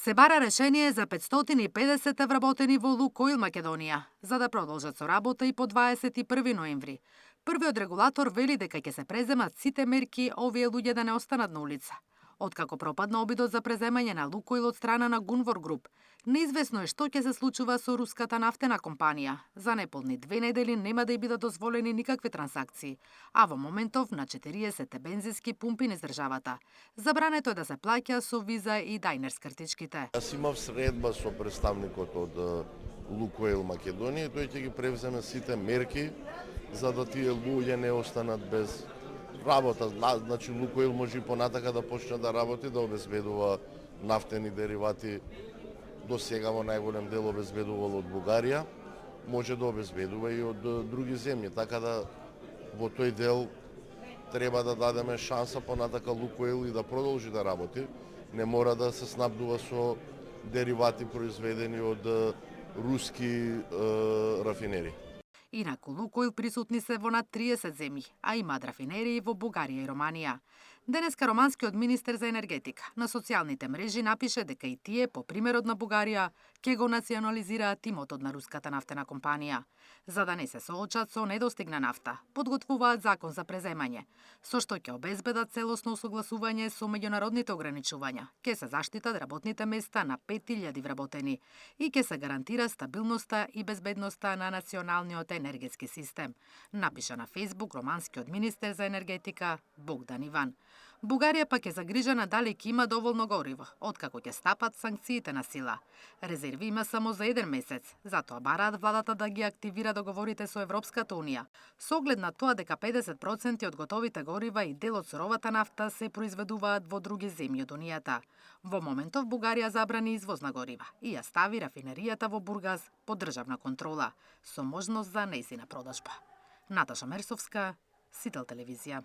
Се бара решение за 550 вработени во Лукойл Македонија, за да продолжат со работа и по 21 ноември. Првиот регулатор вели дека ќе се преземат сите мерки овие луѓе да не останат на улица. Откако пропадна обидот за преземање на Лукойл од страна на Gunvor Group, неизвестно е што ќе се случува со руската нафтена компанија. За неполни 2 недели нема да и бидат дозволени никакви трансакции, а во моментов на 40 бензински пумпи низ државата. Забрането е да се плаќа со виза и Diners картичките. Јас имав средба со представникот од Лукойл Македонија, тој ќе ги превземе сите мерки за да тие луѓе не останат без работа. Значи Лукойл може и понатака да почне да работи, да обезбедува нафтени деривати. До сега во најголем дел обезбедувал од Бугарија, може да обезбедува и од други земји, така да во тој дел треба да дадеме шанса понатака Лукойл и да продолжи да работи. Не мора да се снабдува со деривати произведени од руски рафинери. Инаку Лукойл присутни се во над 30 земји, а имаат рафинерии во Бугарија и Романија. Денеска романскиот министер за енергетика на социјалните мрежи напише дека и тие, по примерот на Бугарија, ќе го национализираат имотот на руската нафтена компанија. За да не се соочат со недостиг на нафта, подготвуваат закон за преземање, со што ќе обезбедат целосно усогласување со меѓународните ограничувања, ќе се заштитат работните места на 5000 вработени и ќе се гарантира стабилноста и безбедноста на националниот енергетски систем, напиша на Фејсбук романскиот министер за енергетика Богдан Иван. Бугарија пак е загрижена дали ќе има доволно гориво, откако ќе стапат санкциите на сила. Резерви има само за 1 месец, затоа бараат владата да ги активира договорите со Европската унија, со оглед на тоа дека 50% од готовите горива и дел од суровата нафта се произведуваат во други земји од унијата. Во моментов Бугарија забрани извоз на горива и ја стави рафинеријата во Бургас под државна контрола, со можност за нејзина продажба. Наташа Мерсовска, Сител телевизија.